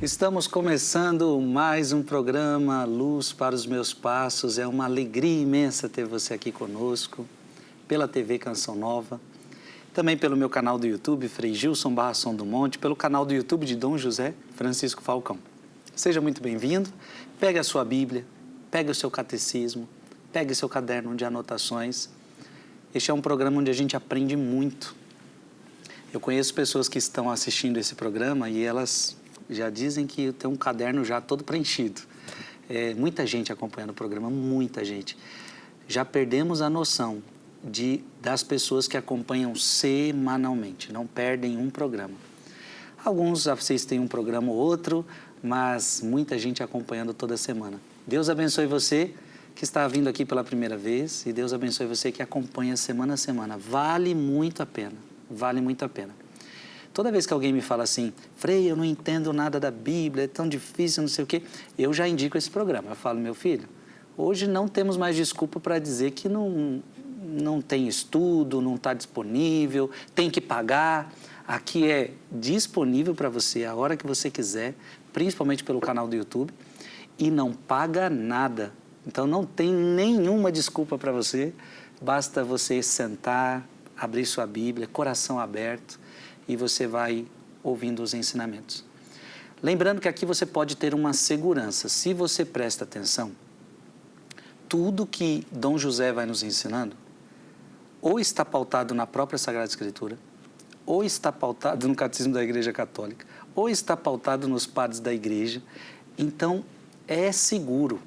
Estamos começando mais um programa Luz para os Meus Passos. É uma alegria imensa ter você aqui conosco, pela TV Canção Nova, também pelo meu canal do YouTube, Frei Gilson Barra Som do Monte, pelo canal do YouTube de Dom José Francisco Falcão. Seja muito bem-vindo, pegue a sua Bíblia, pegue o seu catecismo, pegue o seu caderno de anotações. Este é um programa onde a gente aprende muito. Eu conheço pessoas que estão assistindo esse programa e elas já dizem que tem um caderno já todo preenchido. Muita gente acompanhando o programa, muita gente. Já perdemos a noção das pessoas que acompanham semanalmente, não perdem um programa. Alguns vocês têm um programa ou outro, mas muita gente acompanhando toda semana. Deus abençoe você que está vindo aqui pela primeira vez e Deus abençoe você que acompanha semana a semana. Vale muito a pena, vale muito a pena. Toda vez que alguém me fala assim, Frei, eu não entendo nada da Bíblia, é tão difícil, não sei o quê, eu já indico esse programa. Eu falo, meu filho, hoje não temos mais desculpa para dizer que não tem estudo, não está disponível, tem que pagar. Aqui é disponível para você a hora que você quiser, principalmente pelo canal do YouTube, e não paga nada. Então não tem nenhuma desculpa para você, basta você sentar, abrir sua Bíblia, coração aberto, e você vai ouvindo os ensinamentos. Lembrando que aqui você pode ter uma segurança. Se você presta atenção, tudo que Dom José vai nos ensinando, ou está pautado na própria Sagrada Escritura, ou está pautado no Catecismo da Igreja Católica, ou está pautado nos padres da Igreja. Então, é seguro,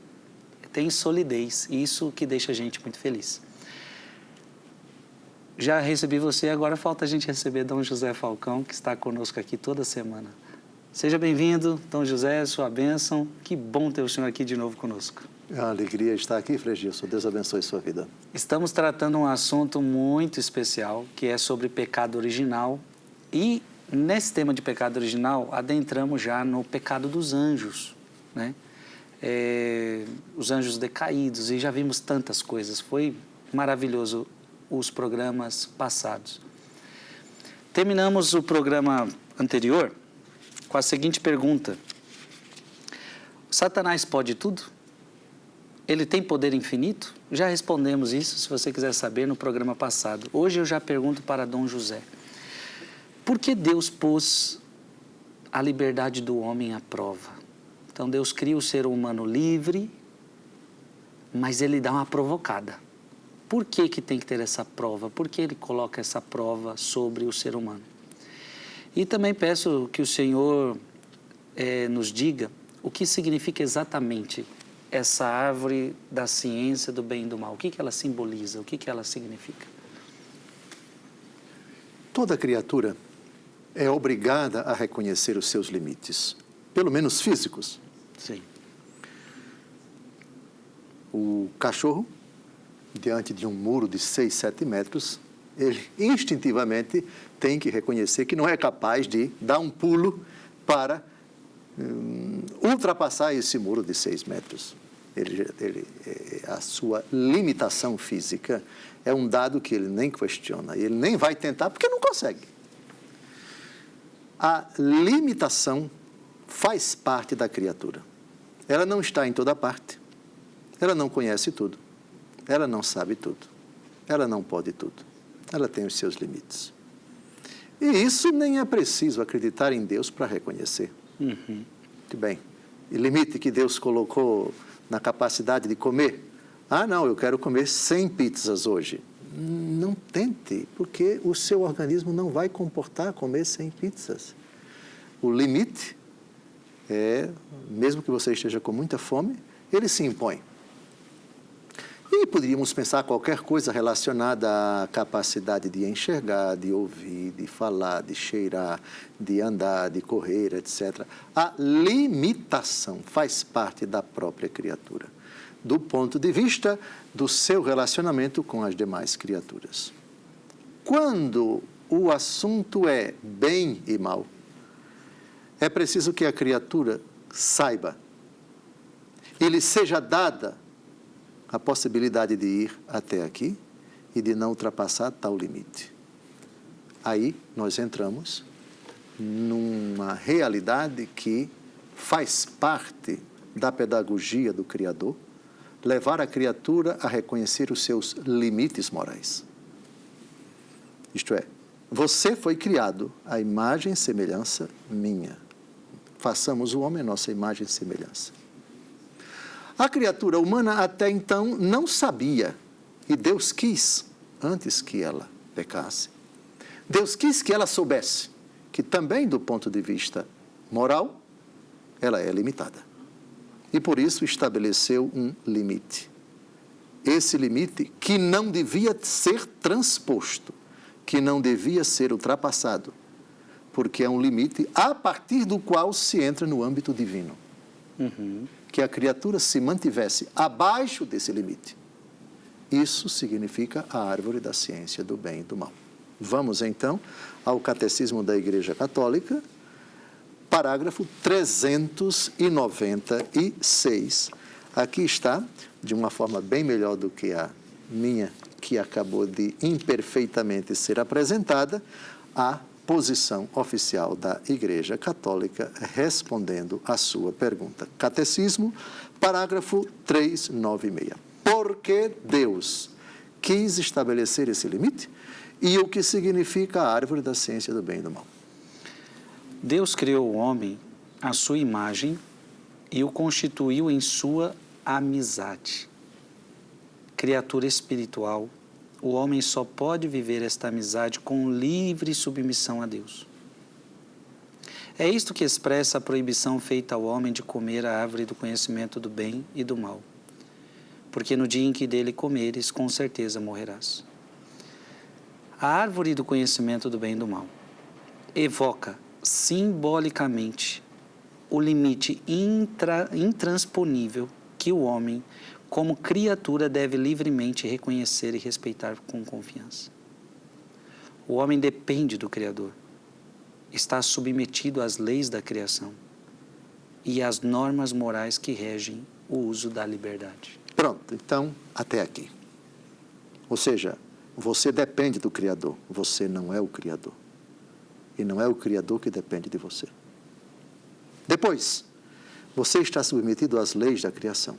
tem solidez, e isso que deixa a gente muito feliz. Já recebi você, agora falta a gente receber Dom José Falcão, que está conosco aqui toda semana. Seja bem-vindo, Dom José, sua bênção. Que bom ter o senhor aqui de novo conosco. É uma alegria estar aqui, Frei Gilson. Deus abençoe sua vida. Estamos tratando um assunto muito especial, que é sobre pecado original. E nesse tema de pecado original, adentramos já no pecado dos anjos, né? Os anjos decaídos, e já vimos tantas coisas. Foi maravilhoso os programas passados. Terminamos o programa anterior com a seguinte pergunta: Satanás pode tudo? Ele tem poder infinito? Já respondemos isso, se você quiser saber, no programa passado. Hoje eu já pergunto para Dom José: por que Deus pôs a liberdade do homem à prova? Então Deus cria o ser humano livre, mas ele dá uma provocada. Por que tem que ter essa prova? Por que ele coloca essa prova sobre o ser humano? E também peço que o Senhor nos diga o que significa exatamente essa árvore da ciência do bem e do mal. O que ela simboliza? O que ela significa? Toda criatura é obrigada a reconhecer os seus limites, pelo menos físicos. Sim. O cachorro, diante de um muro de 6, 7 metros, ele instintivamente tem que reconhecer que não é capaz de dar um pulo para ultrapassar esse muro de 6 metros. A sua limitação física é um dado que ele nem questiona, ele nem vai tentar porque não consegue. A limitação faz parte da criatura. Ela não está em toda parte, ela não conhece tudo. Ela não sabe tudo, ela não pode tudo, ela tem os seus limites. E isso nem é preciso acreditar em Deus para reconhecer. Muito bem, e limite que Deus colocou na capacidade de comer? Ah, não, eu quero comer 100 pizzas hoje. Não tente, porque o seu organismo não vai comportar comer 100 pizzas. O limite é, mesmo que você esteja com muita fome, ele se impõe. E poderíamos pensar qualquer coisa relacionada à capacidade de enxergar, de ouvir, de falar, de cheirar, de andar, de correr, etc. A limitação faz parte da própria criatura, do ponto de vista do seu relacionamento com as demais criaturas. Quando o assunto é bem e mal, é preciso que a criatura saiba e lhe seja dada a possibilidade de ir até aqui e de não ultrapassar tal limite. Aí nós entramos numa realidade que faz parte da pedagogia do Criador levar a criatura a reconhecer os seus limites morais. Isto é, você foi criado à imagem e semelhança minha. Façamos o homem à nossa imagem e semelhança. A criatura humana até então não sabia, e Deus quis, antes que ela pecasse, Deus quis que ela soubesse que também do ponto de vista moral, ela é limitada. E por isso estabeleceu um limite. Esse limite que não devia ser transposto, que não devia ser ultrapassado, porque é um limite a partir do qual se entra no âmbito divino. Que a criatura se mantivesse abaixo desse limite. Isso significa a árvore da ciência do bem e do mal. Vamos, então, ao Catecismo da Igreja Católica, parágrafo 396. Aqui está, de uma forma bem melhor do que a minha, que acabou de imperfeitamente ser apresentada, a posição oficial da Igreja Católica respondendo à sua pergunta. Catecismo, parágrafo 396. Por que Deus quis estabelecer esse limite? E o que significa a árvore da ciência do bem e do mal? Deus criou o homem à sua imagem e o constituiu em sua amizade. Criatura espiritual, o homem só pode viver esta amizade com livre submissão a Deus. É isto que expressa a proibição feita ao homem de comer a árvore do conhecimento do bem e do mal. Porque no dia em que dele comeres, com certeza morrerás. A árvore do conhecimento do bem e do mal evoca simbolicamente o limite intransponível que o homem, como criatura, deve livremente reconhecer e respeitar com confiança. O homem depende do Criador, está submetido às leis da criação e às normas morais que regem o uso da liberdade. Pronto, então, até aqui. Ou seja, você depende do Criador, você não é o Criador. E não é o Criador que depende de você. Depois, você está submetido às leis da criação.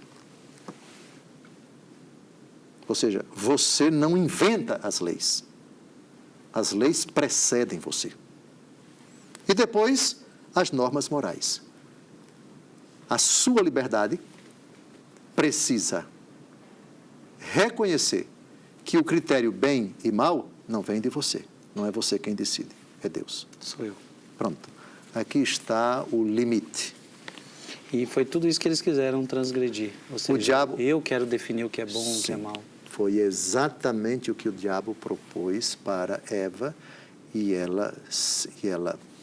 Ou seja, você não inventa as leis. As leis precedem você. E depois, as normas morais. A sua liberdade precisa reconhecer que o critério bem e mal não vem de você. Não é você quem decide, é Deus. Sou eu. Pronto. Aqui está o limite. E foi tudo isso que eles quiseram transgredir. Ou seja, O diabo... eu quero definir o que é bom e o que é mal. Foi exatamente o que o diabo propôs para Eva e ela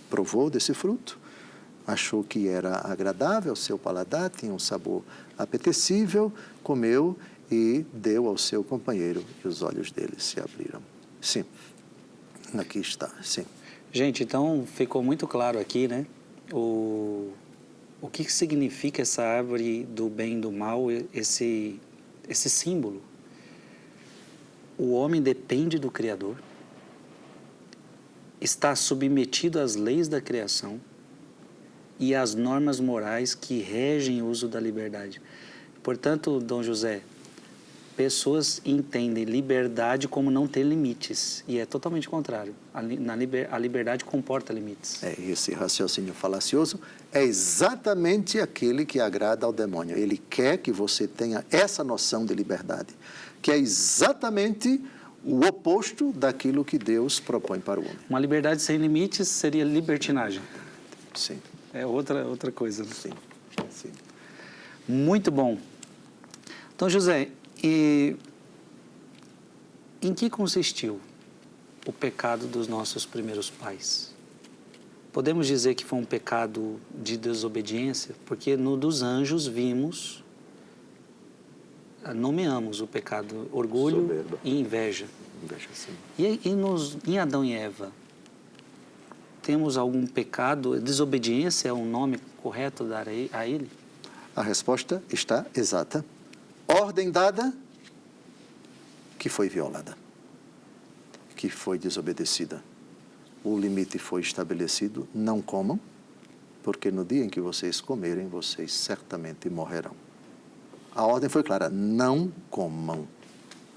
provou desse fruto, achou que era agradável ao seu paladar, tinha um sabor apetecível, comeu e deu ao seu companheiro e os olhos dele se abriram. Sim, aqui está, sim. Gente, então ficou muito claro aqui, né? O que significa essa árvore do bem e do mal, esse símbolo. O homem depende do Criador, está submetido às leis da criação e às normas morais que regem o uso da liberdade. Portanto, Dom José, pessoas entendem liberdade como não ter limites, e é totalmente contrário. A liberdade comporta limites. Esse raciocínio falacioso é exatamente aquele que agrada ao demônio. Ele quer que você tenha essa noção de liberdade, que é exatamente o oposto daquilo que Deus propõe para o homem. Uma liberdade sem limites seria libertinagem. Sim. É outra coisa. Sim, sim. Muito bom. Então, José, em que consistiu o pecado dos nossos primeiros pais? Podemos dizer que foi um pecado de desobediência? Porque no dos anjos vimos, nomeamos o pecado orgulho, soberba e inveja. Inveja, sim. Em Adão e Eva, temos algum pecado? Desobediência é um nome correto dar a ele? A resposta está exata. Ordem dada, que foi violada, que foi desobedecida. O limite foi estabelecido, não comam, porque no dia em que vocês comerem, vocês certamente morrerão. A ordem foi clara, não comam.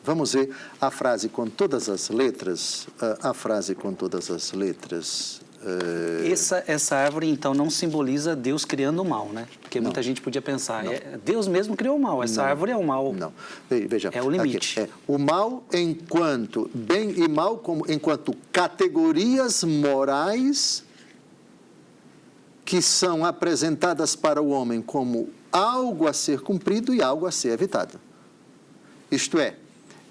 Vamos ver a frase com todas as letras. Essa árvore, então, não simboliza Deus criando o mal, né? Porque Não. muita gente podia pensar, Deus mesmo criou o mal, essa árvore é o mal. Não. Veja, é o limite. Aqui, o mal enquanto bem e mal, enquanto categorias morais que são apresentadas para o homem como algo a ser cumprido e algo a ser evitado. Isto é,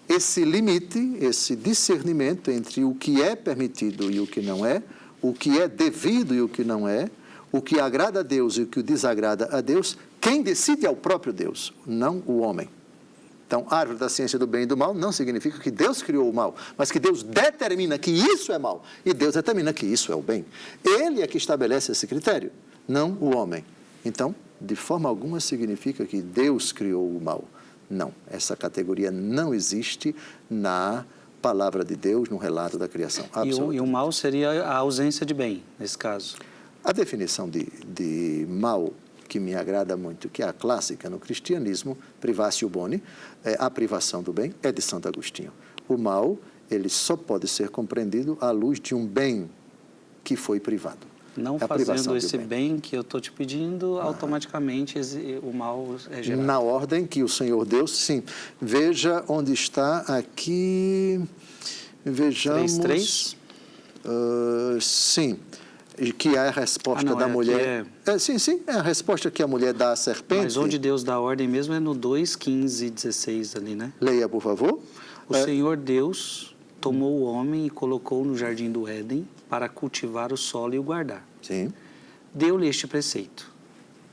esse limite, esse discernimento entre o que é permitido e o que não é, o que é devido e o que não é, o que agrada a Deus e o que desagrada a Deus, quem decide é o próprio Deus, não o homem. Então, a árvore da ciência do bem e do mal não significa que Deus criou o mal, mas que Deus determina que isso é mal e Deus determina que isso é o bem. Ele é que estabelece esse critério, não o homem. Então, de forma alguma significa que Deus criou o mal. Não, essa categoria não existe na palavra de Deus, no relato da criação. E o mal seria a ausência de bem, nesse caso? A definição de mal que me agrada muito, que é a clássica no cristianismo, privatio boni, a privação do bem, é de Santo Agostinho. O mal, ele só pode ser compreendido à luz de um bem que foi privado. Não fazendo esse bem que eu estou te pedindo, automaticamente o mal é gerado. Na ordem que o Senhor deu, sim. Veja onde está aqui, vejamos... 3:3? Sim, que é a resposta da mulher. Sim, é a resposta que a mulher dá à serpente. Mas onde Deus dá ordem mesmo é no 2:15 e 16 ali, né? Leia, por favor. O Senhor Deus tomou o homem e colocou no jardim do Éden para cultivar o solo e o guardar. Sim. Deu-lhe este preceito: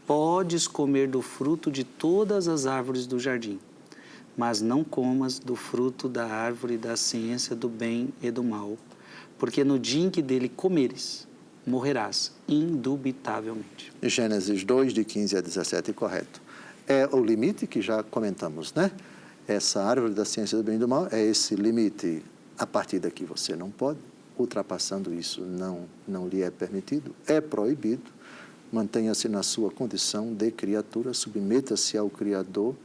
podes comer do fruto de todas as árvores do jardim, mas não comas do fruto da árvore da ciência do bem e do mal, porque no dia em que dele comeres, morrerás indubitavelmente. Gênesis 2, de 15 a 17, correto. É o limite que já comentamos, né? Essa árvore da ciência do bem e do mal é esse limite. A partir daqui você não pode, ultrapassando isso não lhe é permitido, é proibido. Mantenha-se na sua condição de criatura, submeta-se ao Criador,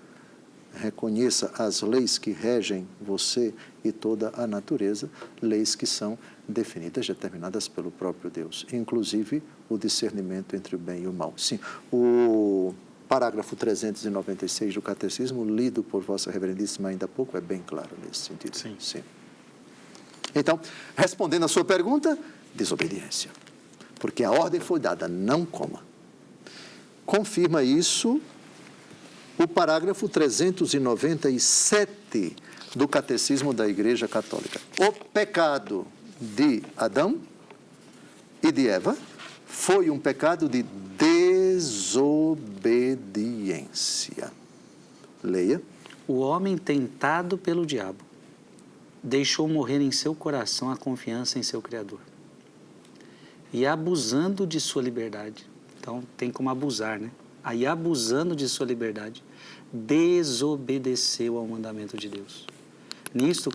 reconheça as leis que regem você e toda a natureza, leis que são definidas, determinadas pelo próprio Deus, inclusive o discernimento entre o bem e o mal. Sim, o parágrafo 396 do Catecismo, lido por Vossa Reverendíssima ainda há pouco, é bem claro nesse sentido. Sim. Então, respondendo à sua pergunta, desobediência. Porque a ordem foi dada, não coma. Confirma isso o parágrafo 397 do Catecismo da Igreja Católica. O pecado de Adão e de Eva foi um pecado de desobediência. Leia. O homem tentado pelo diabo deixou morrer em seu coração a confiança em seu Criador. E abusando de sua liberdade, então tem como abusar, né? Aí abusando de sua liberdade, desobedeceu ao mandamento de Deus. Nisto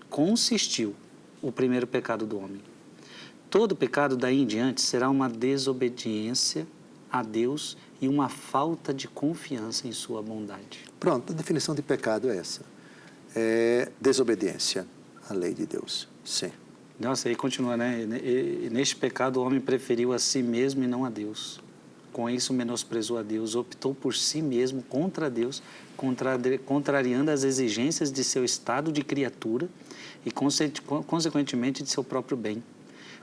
consistiu o primeiro pecado do homem. Todo pecado daí em diante será uma desobediência a Deus e uma falta de confiança em sua bondade. Pronto, a definição de pecado é essa. É desobediência à lei de Deus. Sim. Nossa, aí continua, né? Neste pecado o homem preferiu a si mesmo e não a Deus. Com isso menosprezou a Deus, optou por si mesmo contra Deus, contrariando as exigências de seu estado de criatura e, consequentemente, de seu próprio bem.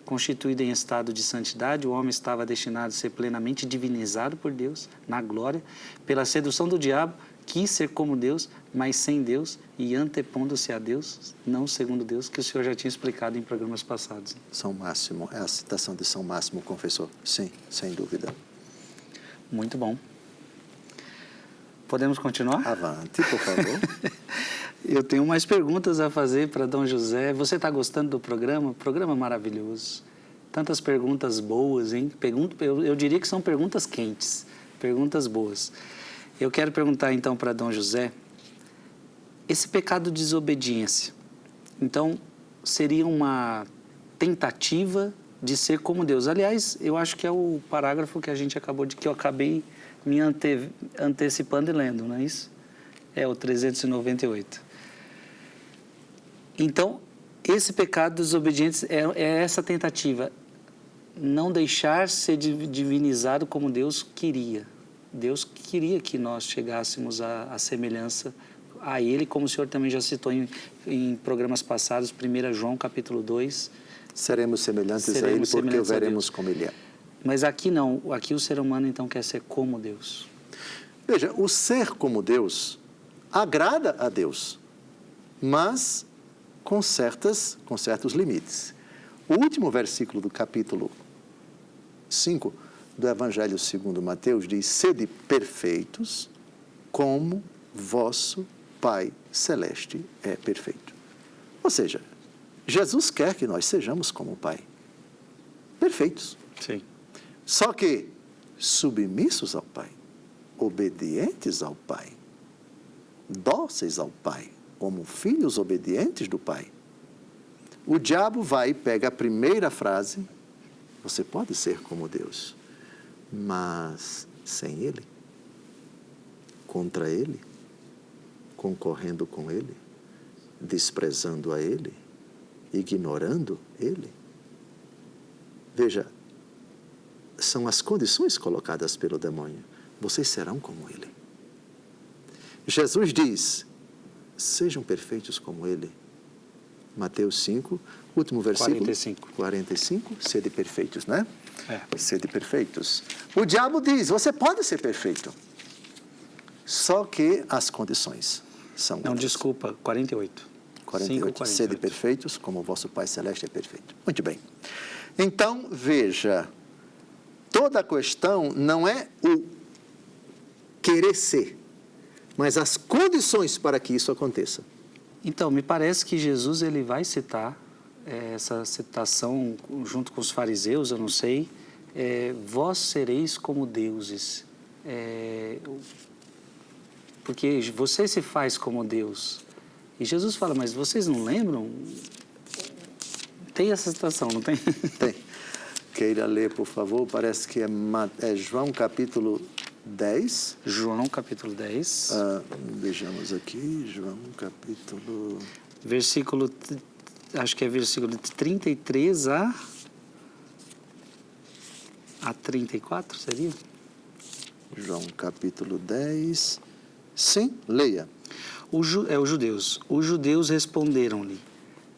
Constituído em estado de santidade, o homem estava destinado a ser plenamente divinizado por Deus, na glória, pela sedução do diabo, quis ser como Deus, mas sem Deus e antepondo-se a Deus, não segundo Deus, que o senhor já tinha explicado em programas passados. São Máximo, é a citação de São Máximo, confessor. Sim, sem dúvida. Muito bom. Podemos continuar? Avante, por favor. Eu tenho mais perguntas a fazer para Dom José. Você está gostando do programa? Programa maravilhoso. Tantas perguntas boas, hein? Eu diria que são perguntas quentes, perguntas boas. Eu quero perguntar então para Dom José, esse pecado de desobediência, então, seria uma tentativa de ser como Deus. Aliás, eu acho que é o parágrafo que a gente que eu acabei me antecipando e lendo, não é isso? É o 398. Então, esse pecado dos desobedientes é essa tentativa, não deixar ser divinizado como Deus queria. Deus queria que nós chegássemos à semelhança a Ele, como o Senhor também já citou em programas passados, 1 João capítulo 2. Seremos semelhantes a Ele porque o veremos como Ele é. Mas aqui não, aqui o ser humano então quer ser como Deus. Veja, o ser como Deus agrada a Deus, mas com certos limites. O último versículo do capítulo 5 do Evangelho segundo Mateus diz: sede perfeitos como vosso Pai Celeste é perfeito. Ou seja, Jesus quer que nós sejamos como o Pai, perfeitos. Sim. Só que submissos ao Pai, obedientes ao Pai, dóceis ao Pai, como filhos obedientes do Pai. O diabo vai e pega a primeira frase: você pode ser como Deus, mas sem Ele, contra Ele, concorrendo com Ele, desprezando a Ele, ignorando Ele. Veja, são as condições colocadas pelo demônio. Vocês serão como Ele. Jesus diz: sejam perfeitos como Ele. Mateus 5, último versículo. 45, sede perfeitos, né? Sede perfeitos. O diabo diz: você pode ser perfeito. Só que as condições são outras. Não, desculpa, 48. 48. Sede perfeitos, como o vosso Pai Celeste é perfeito. Muito bem. Então, veja, toda a questão não é o querer ser, mas as condições para que isso aconteça. Então, me parece que Jesus ele vai citar essa citação junto com os fariseus, eu não sei, vós sereis como deuses, porque você se faz como Deus. E Jesus fala, mas vocês não lembram? Tem essa citação, não tem? Tem. Queira ler, por favor, parece que é João capítulo 10. João capítulo 10. Vejamos aqui, João capítulo... Versículo, acho que é versículo de 33 a 34, seria? João capítulo 10. Sim, leia. Os judeus responderam-lhe: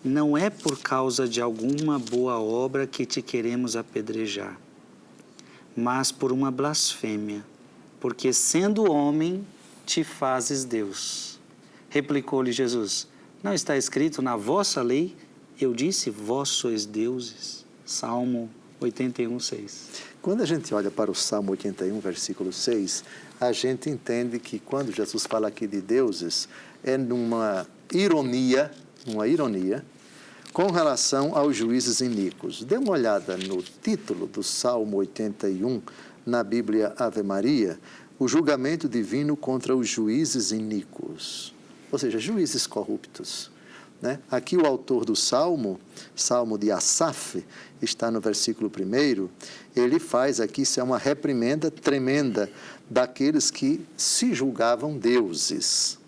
não é por causa de alguma boa obra que te queremos apedrejar, mas por uma blasfêmia, porque sendo homem te fazes Deus. Replicou-lhe Jesus: não está escrito na vossa lei, eu disse, vós sois deuses. Salmo 81, 6. Quando a gente olha para o Salmo 81, versículo 6, a gente entende que quando Jesus fala aqui de deuses, é numa ironia com relação aos juízes iníquos. Dê uma olhada no título do Salmo 81, na Bíblia Ave Maria, o julgamento divino contra os juízes iníquos, ou seja, juízes corruptos. Né? Aqui o autor do Salmo de Asaf, está no versículo 1, ele faz aqui, isso é uma reprimenda tremenda daqueles que se julgavam deuses.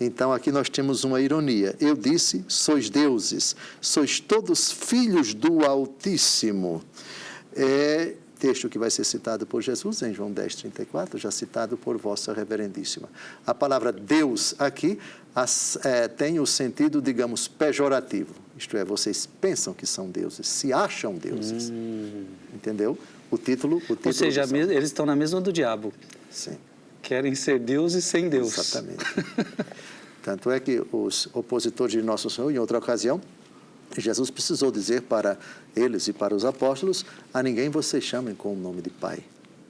Então, aqui nós temos uma ironia. Eu disse, sois deuses, sois todos filhos do Altíssimo. É texto que vai ser citado por Jesus em João 10, 34, já citado por Vossa Reverendíssima. A palavra Deus aqui tem o sentido, digamos, pejorativo. Isto é, vocês pensam que são deuses, se acham deuses. Entendeu? O título Ou seja, eles estão na mesma do diabo. Sim. Querem ser deuses sem Deus. Exatamente. Tanto é que os opositores de Nosso Senhor, em outra ocasião, Jesus precisou dizer para eles e para os apóstolos: a ninguém vocês chamem com o nome de Pai,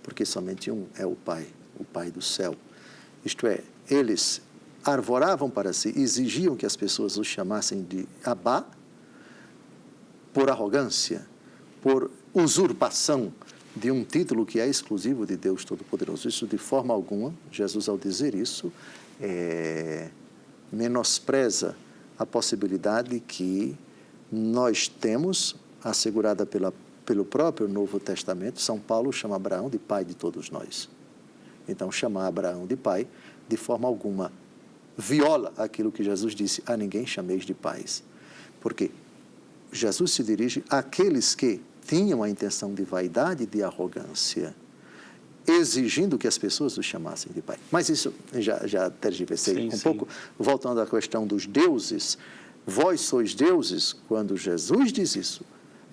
porque somente um é o Pai do céu. Isto é, eles arvoravam para si, exigiam que as pessoas os chamassem de Abá, por arrogância, por usurpação de um título que é exclusivo de Deus Todo-Poderoso. Isso, de forma alguma, Jesus, ao dizer isso, menospreza a possibilidade que nós temos, assegurada pela pelo próprio Novo Testamento, São Paulo chama Abraão de pai de todos nós. Então, chamar Abraão de pai, de forma alguma, viola aquilo que Jesus disse: a ninguém chameis de pais. Porque Jesus se dirige àqueles que tinham a intenção de vaidade e de arrogância, exigindo que as pessoas o chamassem de pai. Mas isso já tergiversei um pouco. Voltando à questão dos deuses, vós sois deuses, quando Jesus diz isso,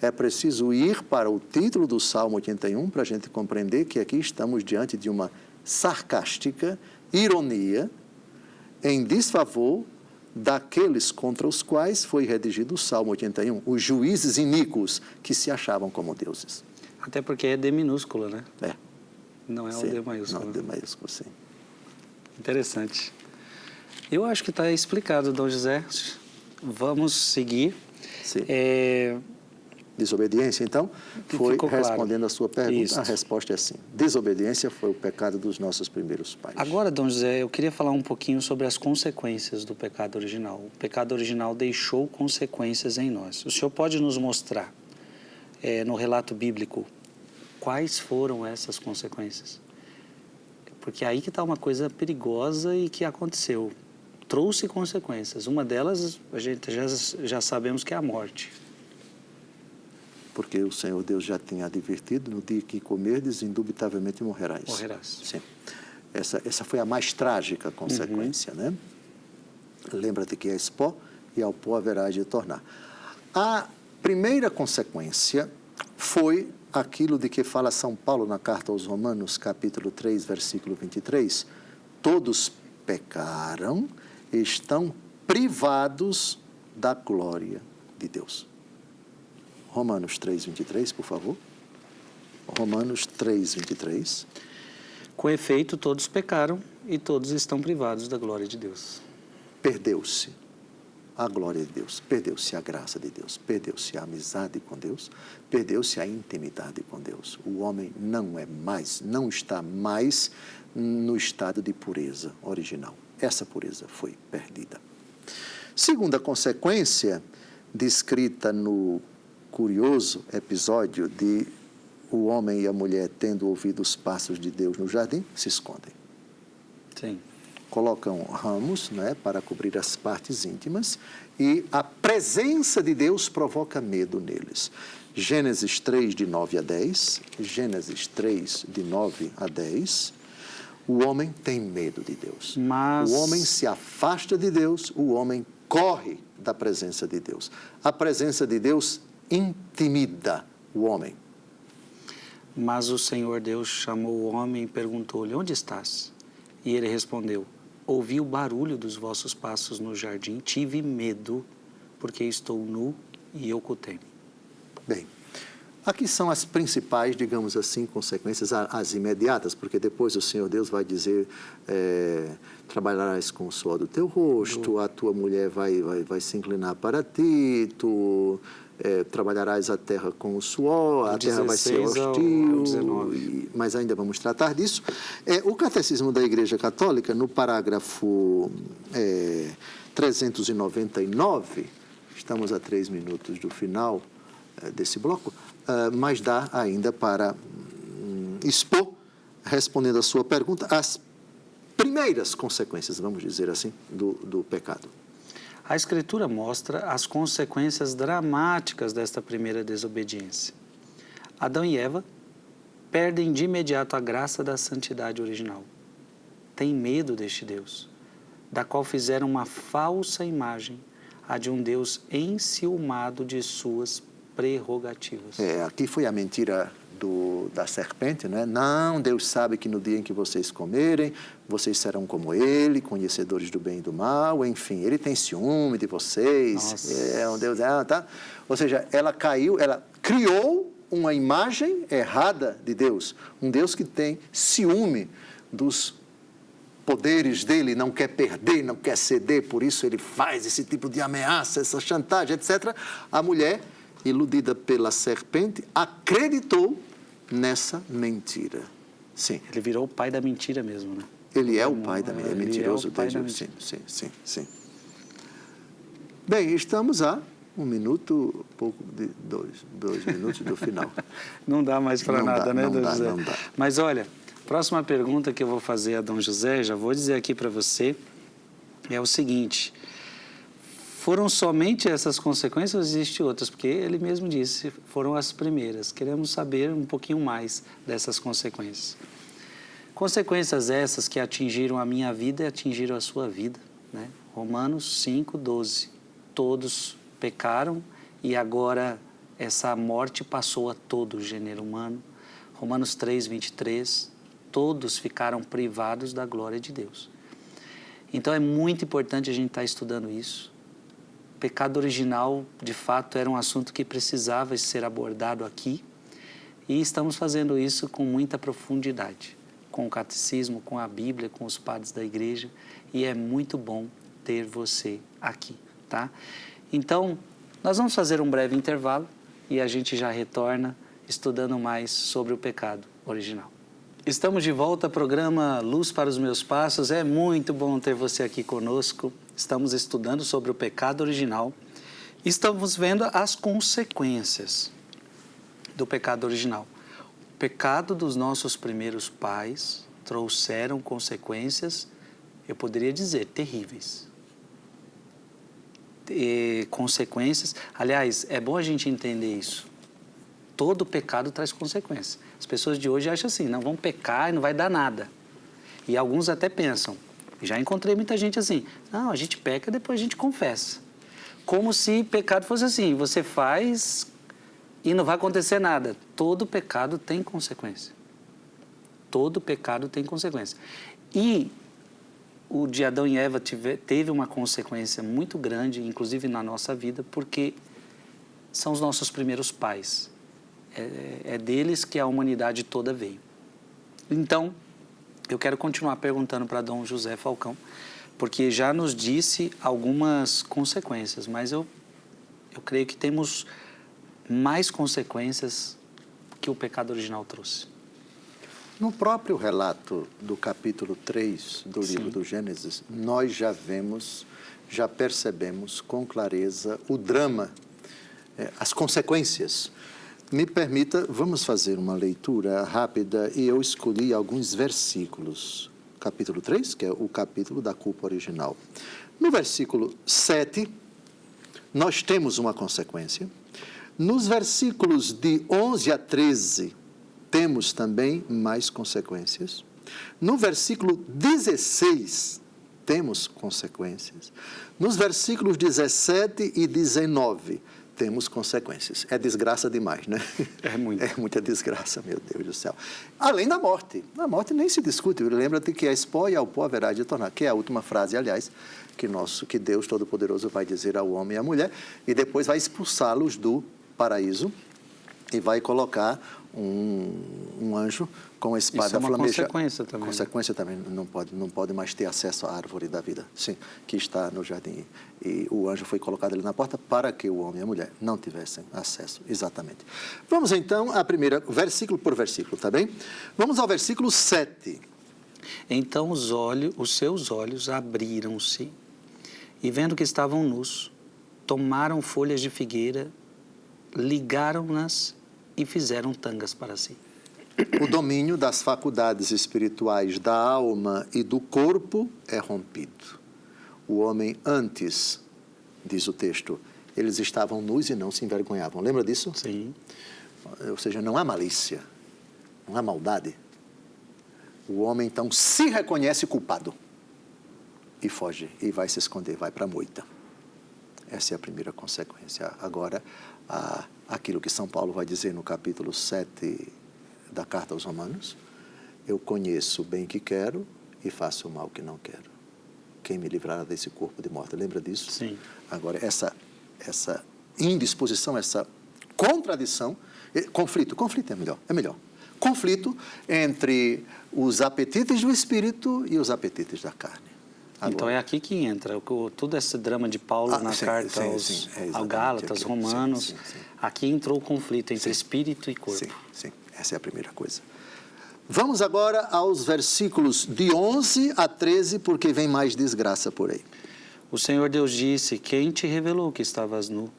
é preciso ir para o título do Salmo 81 para a gente compreender que aqui estamos diante de uma sarcástica ironia em desfavor daqueles contra os quais foi redigido o Salmo 81, os juízes iníquos que se achavam como deuses. Até porque é D minúsculo, né? É. Não é Sim, o D maiúsculo. Não, D maiúsculo, sim. Interessante. Eu acho que está explicado, Dom José. Vamos seguir. Sim. Desobediência, então, foi respondendo claro. A sua pergunta. Isso. A resposta é sim. Desobediência foi o pecado dos nossos primeiros pais. Agora, Dom José, eu queria falar um pouquinho sobre as consequências do pecado original. O pecado original deixou consequências em nós. O senhor pode nos mostrar, no relato bíblico, quais foram essas consequências? Porque aí que está uma coisa perigosa e que aconteceu. Trouxe consequências. Uma delas, a gente já sabemos que é a morte. Porque o Senhor Deus já tinha advertido: no dia que comerdes, indubitavelmente morrerás. Morrerás. Sim. Essa foi a mais trágica consequência, né? Lembra-te que és pó e ao pó haverás de tornar. A primeira consequência foi aquilo de que fala São Paulo na carta aos Romanos, capítulo 3, versículo 23. Todos pecaram e estão privados da glória de Deus. Romanos 3, 23, por favor. Romanos 3, 23. Com efeito, todos pecaram e todos estão privados da glória de Deus. Perdeu-se a glória de Deus, perdeu-se a graça de Deus, perdeu-se a amizade com Deus, perdeu-se a intimidade com Deus. O homem não está mais no estado de pureza original. Essa pureza foi perdida. Segunda consequência, descrita no curioso episódio de o homem e a mulher, tendo ouvido os passos de Deus no jardim, se escondem. Sim. Colocam ramos, né, para cobrir as partes íntimas, e a presença de Deus provoca medo neles. Gênesis 3, de 9 a 10. Gênesis 3, de 9 a 10. O homem tem medo de Deus. Mas... O homem se afasta de Deus, o homem corre da presença de Deus. A presença de Deus intimida o homem. Mas o Senhor Deus chamou o homem e perguntou-lhe: onde estás? E ele respondeu: ouvi o barulho dos vossos passos no jardim, tive medo, porque estou nu e eu o temo. Bem, aqui são as principais, digamos assim, consequências, as imediatas, porque depois o Senhor Deus vai dizer: trabalharás com o suor do teu rosto, a tua mulher vai se inclinar para ti, tu trabalharás a terra com o suor, a terra vai ser hostil, mas ainda vamos tratar disso. O Catecismo da Igreja Católica, no parágrafo 399, estamos a 3 minutos do final desse bloco, mas dá ainda para expor, respondendo a sua pergunta, as primeiras consequências, vamos dizer assim, do pecado. A Escritura mostra as consequências dramáticas desta primeira desobediência. Adão e Eva perdem de imediato a graça da santidade original. Têm medo deste Deus, da qual fizeram uma falsa imagem, a de um Deus enciumado de suas prerrogativas. Aqui foi a mentira da serpente, né? Não, Deus sabe que no dia em que vocês comerem, vocês serão como Ele, conhecedores do bem e do mal, enfim, Ele tem ciúme de vocês. Nossa. É um Deus, tá? Ou seja, ela criou uma imagem errada de Deus, um Deus que tem ciúme dos poderes dele, não quer perder, não quer ceder, por isso ele faz esse tipo de ameaça, essa chantagem, etc. A mulher, iludida pela serpente, acreditou nessa mentira. Sim. Ele virou o pai da mentira mesmo, né? Ele é o pai da mentira, é mentiroso desde o... Sim. Bem, estamos a 1 minuto, pouco de 2 minutos do final. Não dá mais para nada, né, Dom José? Não dá. Mas olha, próxima pergunta que eu vou fazer a Dom José, já vou dizer aqui para você, é o seguinte: foram somente essas consequências ou existem outras? Porque ele mesmo disse, foram as primeiras. Queremos saber um pouquinho mais dessas consequências. Consequências essas que atingiram a minha vida e atingiram a sua vida, né? Romanos 5:12. Todos pecaram e agora essa morte passou a todo o gênero humano. Romanos 3:23. Todos ficaram privados da glória de Deus. Então é muito importante a gente estar estudando isso. O pecado original, de fato, era um assunto que precisava ser abordado aqui e estamos fazendo isso com muita profundidade, com o catecismo, com a Bíblia, com os padres da igreja, e é muito bom ter você aqui, tá? Então, nós vamos fazer um breve intervalo e a gente já retorna estudando mais sobre o pecado original. Estamos de volta ao programa Luz para os Meus Passos. É muito bom ter você aqui conosco. Estamos estudando sobre o pecado original. Estamos vendo as consequências do pecado original. O pecado dos nossos primeiros pais trouxeram consequências, eu poderia dizer, terríveis. Consequências, aliás, é bom a gente entender isso. Todo pecado traz consequências. As pessoas de hoje acham assim, não, vão pecar e não vai dar nada. E alguns até pensam, já encontrei muita gente assim, não, a gente peca e depois a gente confessa. Como se pecado fosse assim, você faz e não vai acontecer nada. Todo pecado tem consequência. Todo pecado tem consequência. E o de Adão e Eva teve uma consequência muito grande, inclusive na nossa vida, porque são os nossos primeiros pais. É deles que a humanidade toda veio. Então, eu quero continuar perguntando para Dom José Falcão, porque já nos disse algumas consequências, mas eu creio que temos mais consequências que o pecado original trouxe. No próprio relato do capítulo 3 do livro do Gênesis, nós já percebemos com clareza o drama, as consequências. Me permita, vamos fazer uma leitura rápida e eu escolhi alguns versículos. Capítulo 3, que é o capítulo da culpa original. No versículo 7, nós temos uma consequência. Nos versículos de 11 a 13, temos também mais consequências. No versículo 16, temos consequências. Nos versículos 17 e 19, temos consequências. É desgraça demais, né? É muito. É muita desgraça, meu Deus do céu. Além da morte. A morte nem se discute. Lembra-te que és pó e ao pó haverá de tornar. Que é a última frase, aliás, que Deus Todo-Poderoso vai dizer ao homem e à mulher. E depois vai expulsá-los do paraíso e vai colocar um anjo com a espada flamejante. Isso é uma consequência também. Consequência também, não pode mais ter acesso à árvore da vida, sim, que está no jardim. E o anjo foi colocado ali na porta para que o homem e a mulher não tivessem acesso, exatamente. Vamos então à primeira, versículo por versículo, tá bem? Vamos ao versículo 7. Então os seus olhos abriram-se e vendo que estavam nus, tomaram folhas de figueira, ligaram-nas e fizeram tangas para si. O domínio das faculdades espirituais da alma e do corpo é rompido. O homem antes, diz o texto, eles estavam nus e não se envergonhavam. Lembra disso? Sim. Ou seja, não há malícia, não há maldade. O homem, então, se reconhece culpado e foge, e vai se esconder, vai para a moita. Essa é a primeira consequência. Agora, aquilo que São Paulo vai dizer no capítulo 7 da Carta aos Romanos, eu conheço o bem que quero e faço o mal que não quero. Quem me livrará desse corpo de morte? Lembra disso? Sim. Agora, essa indisposição, essa contradição, conflito é melhor. Conflito entre os apetites do espírito e os apetites da carne. Agora, então é aqui que entra todo esse drama de Paulo na carta aos Gálatas, Romanos. Sim. Aqui entrou o conflito entre espírito e corpo. Sim, essa é a primeira coisa. Vamos agora aos versículos de 11 a 13, porque vem mais desgraça por aí. O Senhor Deus disse, quem te revelou que estavas nu?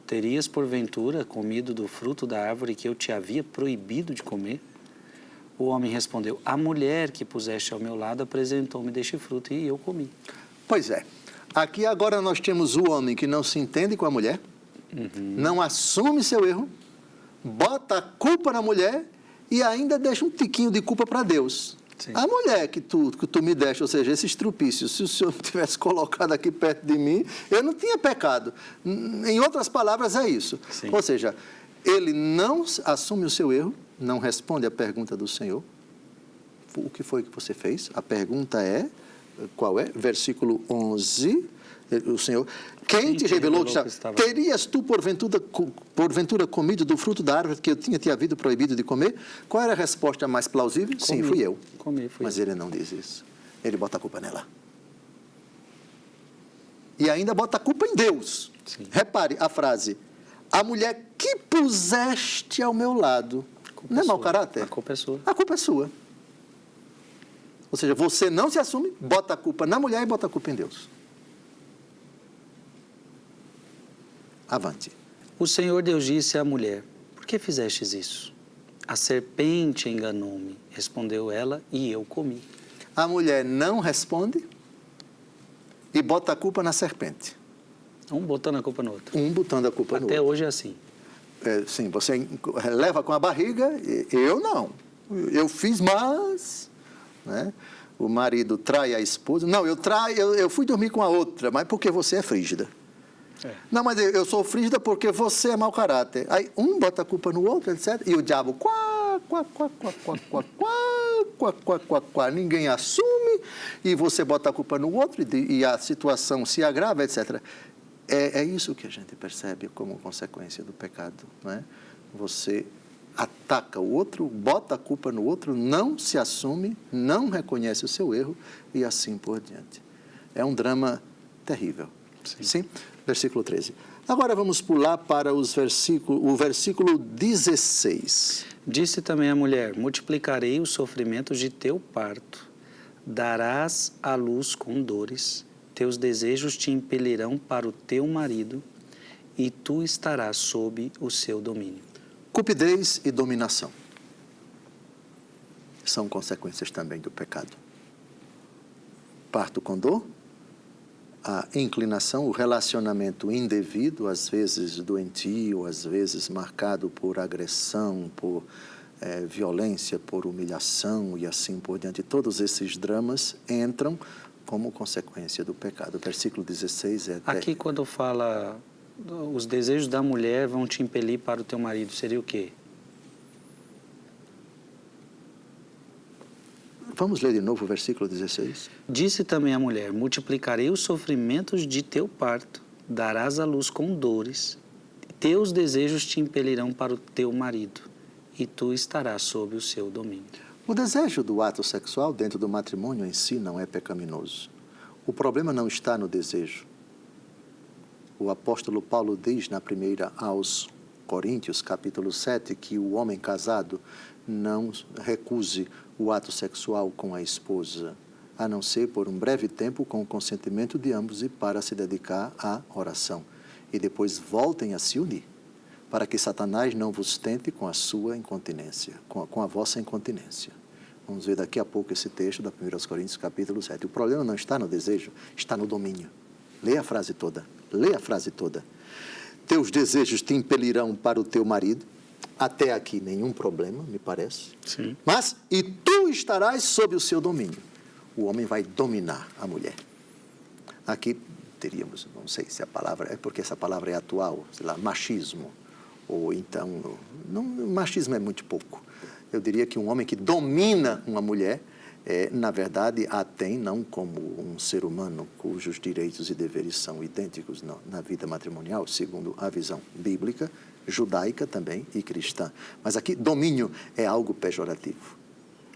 terias porventura comido do fruto da árvore que eu te havia proibido de comer? O homem respondeu, a mulher que puseste ao meu lado apresentou-me deste fruto e eu comi. Pois é. Aqui agora nós temos o homem que não se entende com a mulher, não assume seu erro, bota a culpa na mulher e ainda deixa um tiquinho de culpa para Deus. Sim. A mulher que tu me deste, ou seja, esse estrupício, se o Senhor tivesse colocado aqui perto de mim, eu não tinha pecado. Em outras palavras, é isso. Sim. Ou seja, ele não assume o seu erro, não responde à pergunta do Senhor. O que foi que você fez? A pergunta é, qual é? Versículo 11, o Senhor... Quem te revelou que estava... Terias tu, porventura, comido do fruto da árvore que eu tinha te havido proibido de comer? Qual era a resposta mais plausível? Sim, fui eu. Mas ele não diz isso. Ele bota a culpa nela. E ainda bota a culpa em Deus. Sim. Repare a frase. A mulher que puseste ao meu lado. Não é mau caráter? A culpa é sua. A culpa é sua. Ou seja, você não se assume, bota a culpa na mulher e bota a culpa em Deus. Avante. O Senhor Deus disse à mulher, por que fizestes isso? A serpente enganou-me, respondeu ela, e eu comi. A mulher não responde e bota a culpa na serpente. Um botando a culpa no outro. Um botando a culpa no outro. Até hoje é assim. Sim, você leva com a barriga, eu não. Eu fiz, mas... Né? O marido trai a esposa. Não, eu fui dormir com a outra, mas porque você é frígida. Não, mas eu sou frígida porque você é mau caráter. Aí um bota a culpa no outro, etc. E o diabo, quá. Ninguém assume e você bota a culpa no outro e a situação se agrava, etc. É isso que a gente percebe como consequência do pecado, não é? Você ataca o outro, bota a culpa no outro, não se assume, não reconhece o seu erro e assim por diante. É um drama terrível. Sim? Versículo 13. Agora vamos pular para o versículo 16. Disse também a mulher, multiplicarei os sofrimentos de teu parto, darás à luz com dores, teus desejos te impelirão para o teu marido e tu estarás sob o seu domínio. Cupidez e dominação são consequências também do pecado. Parto com dor, a inclinação, o relacionamento indevido, às vezes doentio, às vezes marcado por agressão, por violência, por humilhação e assim por diante. Todos esses dramas entram como consequência do pecado. O versículo 16 é... Aqui quando fala, os desejos da mulher vão te impelir para o teu marido, seria o quê? Vamos ler de novo o versículo 16. Disse também a mulher, multiplicarei os sofrimentos de teu parto, darás à luz com dores, teus desejos te impelirão para o teu marido, e tu estarás sob o seu domínio. O desejo do ato sexual dentro do matrimônio em si não é pecaminoso. O problema não está no desejo. O apóstolo Paulo diz na primeira aos Coríntios, capítulo 7, que o homem casado não recuse o ato sexual com a esposa, a não ser por um breve tempo com o consentimento de ambos e para se dedicar à oração. E depois voltem a se unir, para que Satanás não vos tente com a sua incontinência, com a vossa incontinência. Vamos ver daqui a pouco esse texto da 1 Coríntios, capítulo 7. O problema não está no desejo, está no domínio. Leia a frase toda, leia a frase toda. Teus desejos te impelirão para o teu marido. Até aqui nenhum problema, me parece. Sim. Mas, e tu estarás sob o seu domínio. O homem vai dominar a mulher. Aqui teríamos, não sei se a palavra, é porque essa palavra é atual, sei lá, machismo. Ou então, machismo é muito pouco. Eu diria que um homem que domina uma mulher, na verdade, a tem não como um ser humano cujos direitos e deveres são idênticos na vida matrimonial, segundo a visão bíblica, judaica também e cristã. Mas aqui, domínio é algo pejorativo.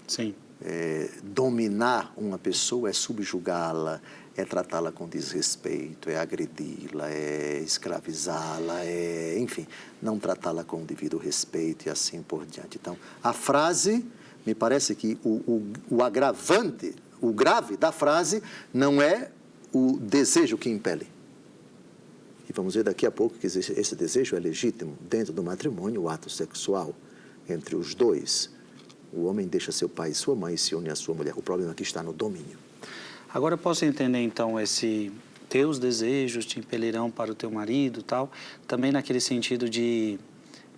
Sim. Dominar uma pessoa é subjugá-la, é tratá-la com desrespeito, é agredi-la, é escravizá-la, enfim, não tratá-la com o devido respeito e assim por diante. Então, a frase, me parece que o agravante, o grave da frase não é o desejo que impele. E vamos ver daqui a pouco que esse desejo é legítimo. Dentro do matrimônio, o ato sexual entre os dois. O homem deixa seu pai e sua mãe e se une à sua mulher. O problema aqui está no domínio. Agora eu posso entender, então, esse teus desejos te impelirão para o teu marido, tal, também naquele sentido de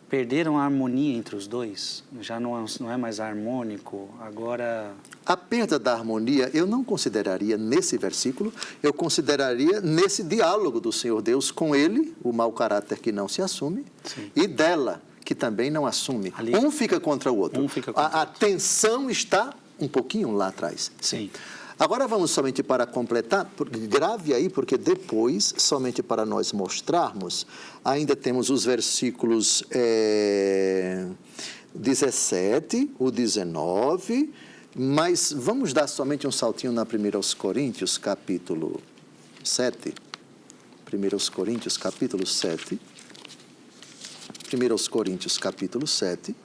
perderam a harmonia entre os dois? Já não é mais harmônico, agora... A perda da harmonia eu não consideraria nesse versículo, eu consideraria nesse diálogo do Senhor Deus com ele, o mau caráter que não se assume, Sim. e dela, que também não assume. Ali, um fica contra o outro. A tensão está um pouquinho lá atrás. Sim. Agora vamos somente para completar, grave aí, porque depois, somente para nós mostrarmos, ainda temos os versículos 17, o 19, mas vamos dar somente um saltinho na 1 Coríntios, capítulo 7. 1 Coríntios, capítulo 7. 1 Coríntios, capítulo 7.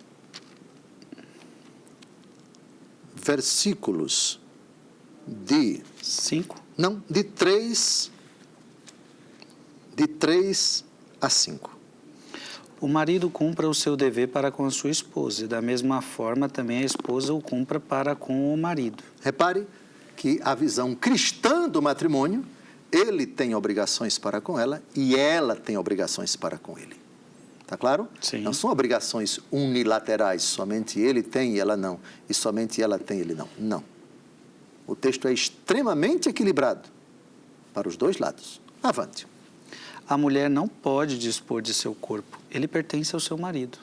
Versículos de 5? Não, de 3 a 5. O marido cumpra o seu dever para com a sua esposa, e da mesma forma também a esposa o cumpra para com o marido. Repare que a visão cristã do matrimônio, ele tem obrigações para com ela e ela tem obrigações para com ele. Está claro? Sim. Não são obrigações unilaterais, somente ele tem e ela não, e somente ela tem e ele não. Não. O texto é extremamente equilibrado para os dois lados. Avante. A mulher não pode dispor de seu corpo, ele pertence ao seu marido.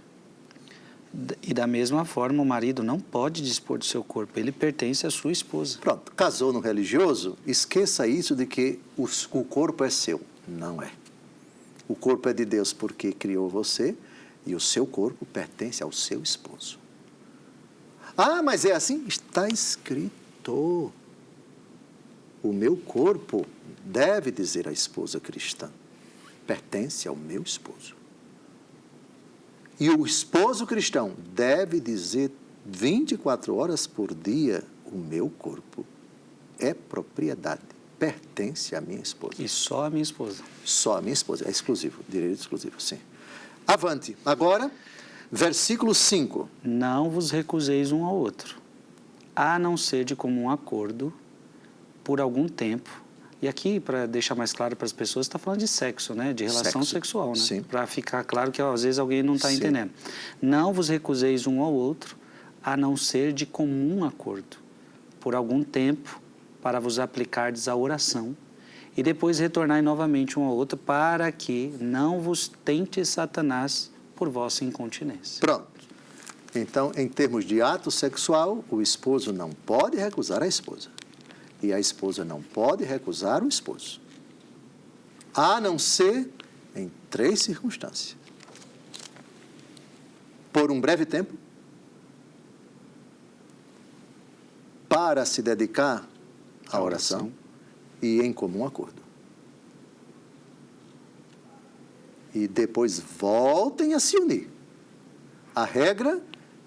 E da mesma forma, o marido não pode dispor de seu corpo, ele pertence à sua esposa. Pronto, casou no religioso, esqueça isso de que o corpo é seu. Não é. O corpo é de Deus porque criou você e o seu corpo pertence ao seu esposo. Ah, mas é assim? Está escrito. O meu corpo, deve dizer a esposa cristã, pertence ao meu esposo. E o esposo cristão deve dizer 24 horas por dia, o meu corpo é propriedade, pertence à minha esposa. E só a minha esposa. Só a minha esposa, é exclusivo, direito exclusivo, sim. Avante. Agora, versículo 5. Não vos recuseis um ao outro, a não ser de comum acordo, por algum tempo. E aqui, para deixar mais claro para as pessoas, está falando de sexo, né? De relação sexual, né? Sim. Para ficar claro que, às vezes, alguém não está entendendo. Não vos recuseis um ao outro, a não ser de comum acordo, por algum tempo, para vos aplicardes à oração, e depois retornai novamente um ao outro, para que não vos tente Satanás por vossa incontinência. Pronto. Então, em termos de ato sexual, o esposo não pode recusar a esposa. E a esposa não pode recusar o esposo. A não ser em 3 circunstâncias. Por um breve tempo, para se dedicar à oração e em comum acordo. E depois voltem a se unir. A regra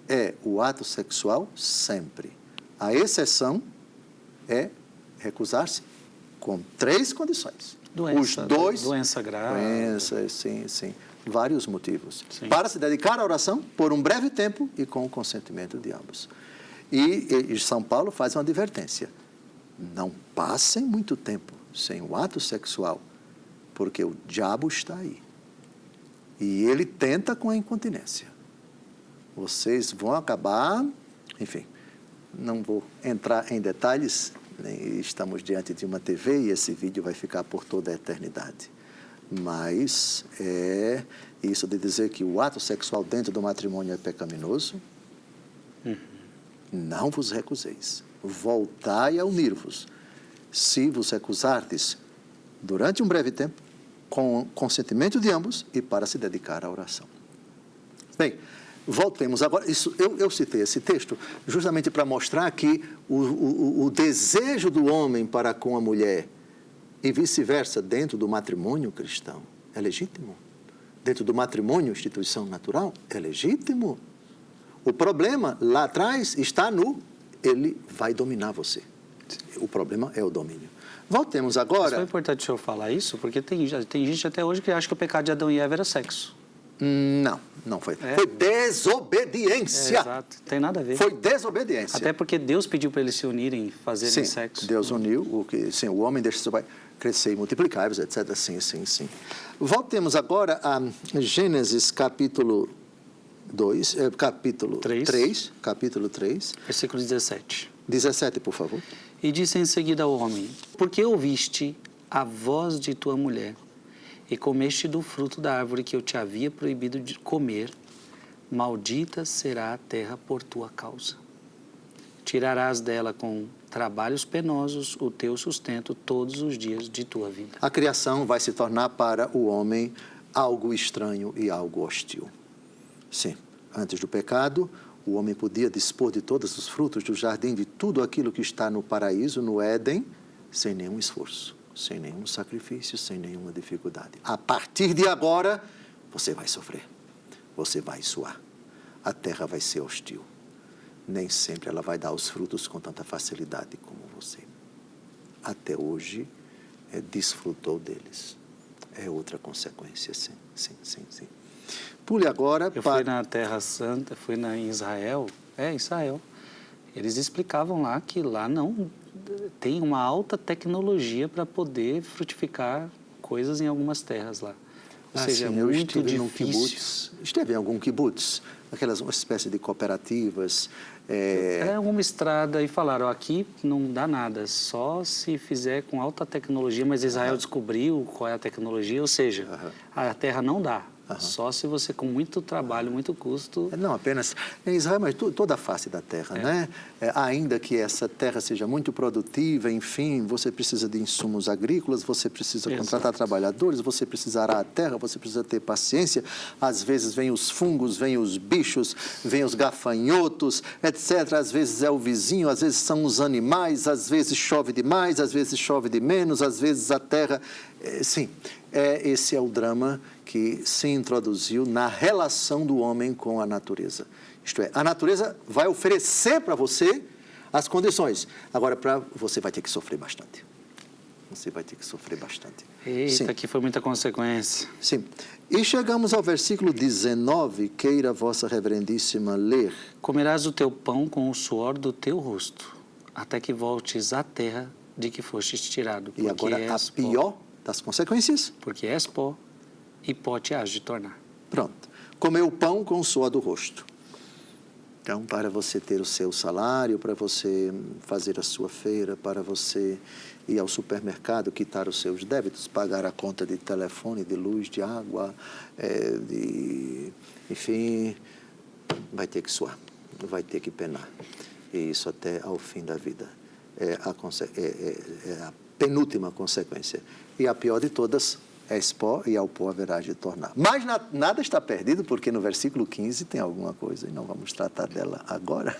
é o ato sexual sempre. A exceção é recusar-se com 3 condições. Doença, os dois, doença grave. Doença, sim. Vários motivos. Sim. Para se dedicar à oração por um breve tempo e com o consentimento de ambos. E São Paulo faz uma advertência. Não passem muito tempo sem o ato sexual, porque o diabo está aí. E ele tenta com a incontinência. Vocês vão acabar, enfim, não vou entrar em detalhes, estamos diante de uma TV e esse vídeo vai ficar por toda a eternidade. Mas é isso de dizer que o ato sexual dentro do matrimônio é pecaminoso. Não vos recuseis. Voltai a unir-vos. Se vos recusardes durante um breve tempo, com consentimento de ambos e para se dedicar à oração. Bem, voltemos agora. Eu citei esse texto justamente para mostrar que o desejo do homem para com a mulher e vice-versa dentro do matrimônio cristão é legítimo. Dentro do matrimônio, instituição natural, é legítimo. O problema lá atrás está no ele vai dominar você. O problema é o domínio. Voltemos Mas agora... foi importante o senhor falar isso, porque tem gente até hoje que acha que o pecado de Adão e Eva era sexo. Não foi. Foi desobediência. Exato, tem nada a ver. Foi desobediência. Até porque Deus pediu para eles se unirem, fazerem sexo. Deus uniu, o homem deixa seu pai crescer e multiplicar, etc. Sim. Voltemos agora a Gênesis capítulo 2, capítulo 3. Capítulo 3. Versículo 17. 17, por favor. E disse em seguida ao homem: por que ouviste a voz de tua mulher e comeste do fruto da árvore que eu te havia proibido de comer? Maldita será a terra por tua causa. Tirarás dela com trabalhos penosos o teu sustento todos os dias de tua vida. A criação vai se tornar para o homem algo estranho e algo hostil. Sim, antes do pecado, o homem podia dispor de todos os frutos do jardim, de tudo aquilo que está no paraíso, no Éden, sem nenhum esforço, sem nenhum sacrifício, sem nenhuma dificuldade. A partir de agora, você vai sofrer, você vai suar, a terra vai ser hostil. Nem sempre ela vai dar os frutos com tanta facilidade como você. Até hoje, desfrutou deles. É outra consequência, sim. Pule agora Eu fui na Terra Santa, fui em Israel. Israel. Eles explicavam lá que lá não tem uma alta tecnologia para poder frutificar coisas em algumas terras lá. Ou seja, é muito difícil. Esteve em algum kibutz, aquelas uma espécie de cooperativas. É uma estrada e falaram, aqui não dá nada, só se fizer com alta tecnologia, mas Israel descobriu qual é a tecnologia, ou seja, a terra não dá. Só se você, com muito trabalho, muito custo... Não apenas em Israel, mas toda a face da terra, né? Ainda que essa terra seja muito produtiva, enfim, você precisa de insumos agrícolas, você precisa contratar trabalhadores, você precisa arar a terra, você precisa ter paciência. Às vezes vêm os fungos, vêm os bichos, vêm os gafanhotos, etc. Às vezes é o vizinho, às vezes são os animais, às vezes chove demais, às vezes chove de menos, às vezes a terra... esse é o drama que se introduziu na relação do homem com a natureza. Isto é, a natureza vai oferecer para você as condições. Agora, você vai ter que sofrer bastante. Você vai ter que sofrer bastante. Eita, que foi muita consequência. Sim. E chegamos ao versículo 19, queira vossa reverendíssima ler. Comerás o teu pão com o suor do teu rosto, até que voltes à terra de que fostes tirado. E agora a pior das consequências? Porque és pó, e pó te hás de tornar. Pronto. Comer o pão com o suor do rosto. Então, para você ter o seu salário, para você fazer a sua feira, para você ir ao supermercado, quitar os seus débitos, pagar a conta de telefone, de luz, de água, enfim, vai ter que suar, vai ter que penar. E isso até ao fim da vida. É a penúltima consequência. E a pior de todas, és pó e ao pó haverás de tornar. Mas nada está perdido, porque no versículo 15 tem alguma coisa, e não vamos tratar dela agora,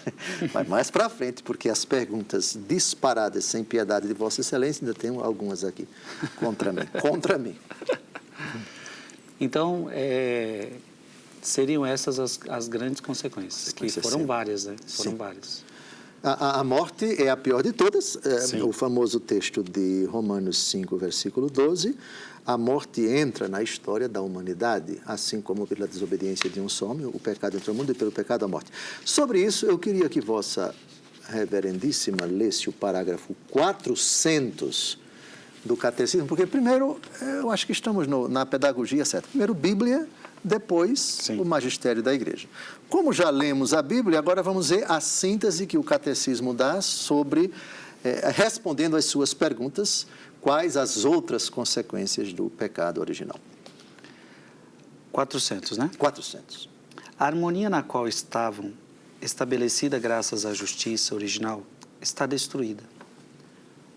mas mais para frente, porque as perguntas disparadas sem piedade de Vossa Excelência, ainda tem algumas aqui contra mim. Então, seriam essas as grandes consequências, que foram várias, né? Foram várias. A morte é a pior de todas, o famoso texto de Romanos 5, versículo 12, a morte entra na história da humanidade, assim como pela desobediência de um só homem, o pecado entra no mundo e pelo pecado a morte. Sobre isso, eu queria que Vossa Reverendíssima lesse o parágrafo 400 do Catecismo, porque primeiro, eu acho que estamos na pedagogia certa. Primeiro, Bíblia, depois o magistério da Igreja. Como já lemos a Bíblia, agora vamos ver a síntese que o Catecismo dá sobre, respondendo às suas perguntas, quais as outras consequências do pecado original. 400, né? 400. A harmonia na qual estavam, estabelecida graças à justiça original, está destruída.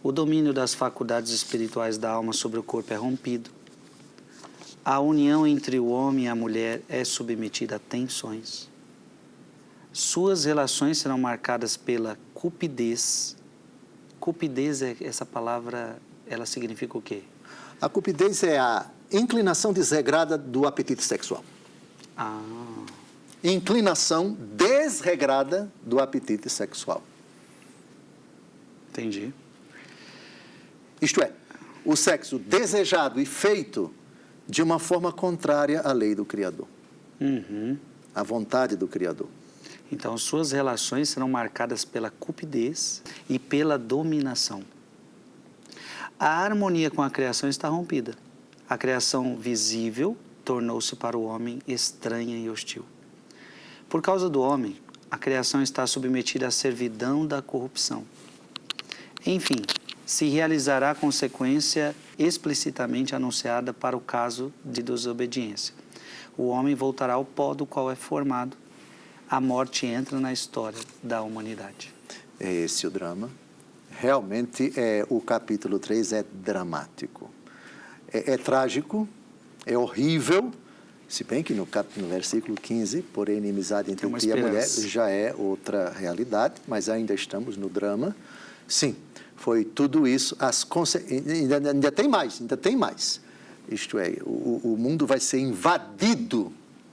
O domínio das faculdades espirituais da alma sobre o corpo é rompido. A união entre o homem e a mulher é submetida a tensões. Suas relações serão marcadas pela cupidez. Cupidez, essa palavra, ela significa o quê? A cupidez é a inclinação desregrada do apetite sexual. Inclinação desregrada do apetite sexual. Entendi. Isto é, o sexo desejado e feito de uma forma contrária à lei do Criador, à vontade do Criador. Então, suas relações serão marcadas pela cupidez e pela dominação. A harmonia com a criação está rompida. A criação visível tornou-se para o homem estranha e hostil. Por causa do homem, a criação está submetida à servidão da corrupção. Enfim, se realizará a consequência explicitamente anunciada para o caso de desobediência. O homem voltará ao pó do qual é formado. A morte entra na história da humanidade. É esse o drama. Realmente, o capítulo 3 é dramático. É trágico, é horrível, se bem que no versículo 15, porém, inimizade entre o e a mulher já é outra realidade, mas ainda estamos no drama. Sim, foi tudo isso, ainda tem mais. Isto é, o mundo vai ser invadido,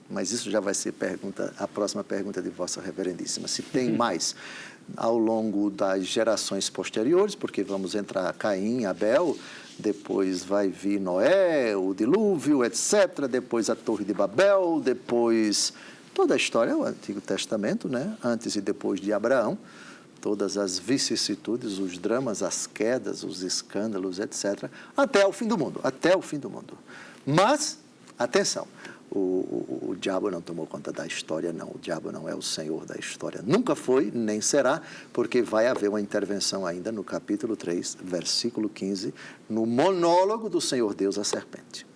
mas isso já vai ser a próxima pergunta de Vossa Reverendíssima, se tem mais ao longo das gerações posteriores, porque vamos entrar Caim, Abel, depois vai vir Noé, o dilúvio, etc., depois a Torre de Babel, depois toda a história, o Antigo Testamento, né? Antes e depois de Abraão, todas as vicissitudes, os dramas, as quedas, os escândalos, etc., até o fim do mundo, Mas, atenção, o diabo não tomou conta da história, não. O diabo não é o senhor da história. Nunca foi, nem será, porque vai haver uma intervenção ainda no capítulo 3, versículo 15, no monólogo do Senhor Deus à serpente.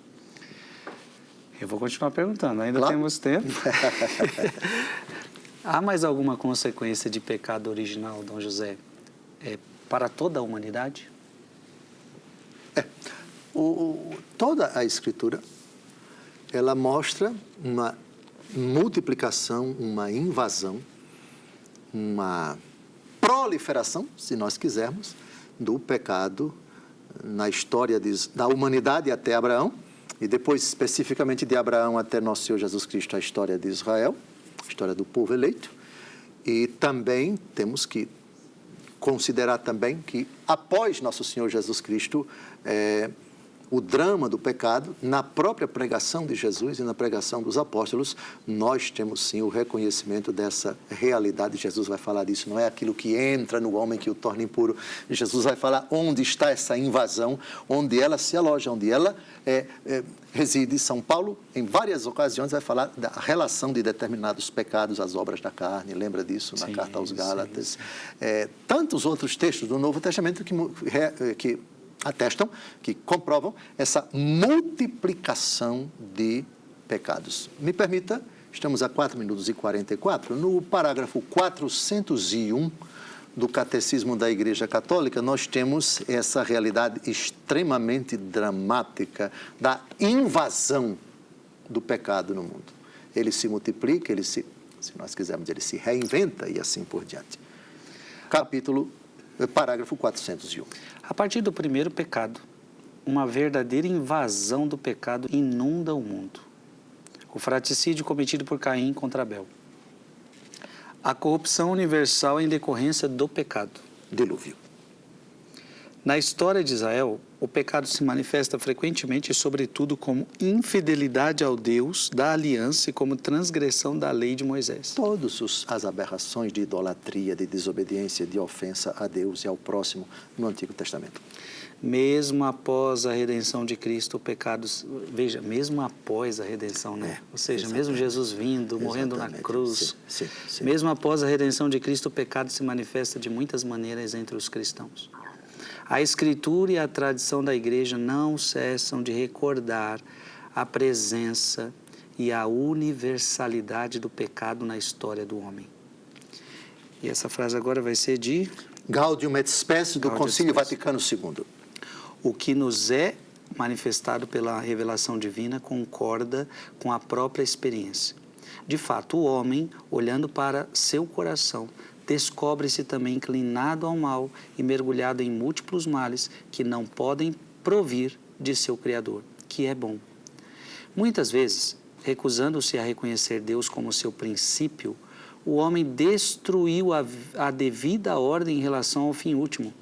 Eu vou continuar perguntando, ainda temos tempo. Há mais alguma consequência de pecado original, Dom José, para toda a humanidade? Toda a Escritura, ela mostra uma multiplicação, uma invasão, uma proliferação, se nós quisermos, do pecado na história da humanidade até Abraão, e depois especificamente de Abraão até nosso Senhor Jesus Cristo, a história de Israel, a história do povo eleito. E também temos que considerar também que após nosso Senhor Jesus Cristo, o drama do pecado, na própria pregação de Jesus e na pregação dos apóstolos, nós temos sim o reconhecimento dessa realidade. Jesus vai falar disso, não é aquilo que entra no homem que o torna impuro. Jesus vai falar onde está essa invasão, onde ela se aloja, onde ela reside. São Paulo, em várias ocasiões, vai falar da relação de determinados pecados às obras da carne. Lembra disso na carta aos Gálatas? Sim. Tantos outros textos do Novo Testamento que atestam, que comprovam essa multiplicação de pecados. Me permita, estamos a 4 minutos e 44, no parágrafo 401 do Catecismo da Igreja Católica, nós temos essa realidade extremamente dramática da invasão do pecado no mundo. Ele se multiplica, se nós quisermos, ele se reinventa e assim por diante. Parágrafo 401. A partir do primeiro pecado, uma verdadeira invasão do pecado inunda o mundo. O fratricídio cometido por Caim contra Abel. A corrupção universal em decorrência do pecado. Dilúvio. Na história de Israel, o pecado se manifesta frequentemente e, sobretudo, como infidelidade ao Deus da aliança e como transgressão da lei de Moisés. Todas as aberrações de idolatria, de desobediência, de ofensa a Deus e ao próximo no Antigo Testamento. Mesmo após a redenção de Cristo, o pecado... Veja, mesmo após a redenção, né? Ou seja, mesmo Jesus vindo, morrendo na cruz. Sim. Mesmo após a redenção de Cristo, o pecado se manifesta de muitas maneiras entre os cristãos. A Escritura e a tradição da Igreja não cessam de recordar a presença e a universalidade do pecado na história do homem. E essa frase agora vai ser de... Gaudium et Spes, do Concílio Vaticano II. O que nos é manifestado pela revelação divina concorda com a própria experiência. De fato, o homem, olhando para seu coração, descobre-se também inclinado ao mal e mergulhado em múltiplos males que não podem provir de seu Criador, que é bom. Muitas vezes, recusando-se a reconhecer Deus como seu princípio, o homem destruiu a devida ordem em relação ao fim último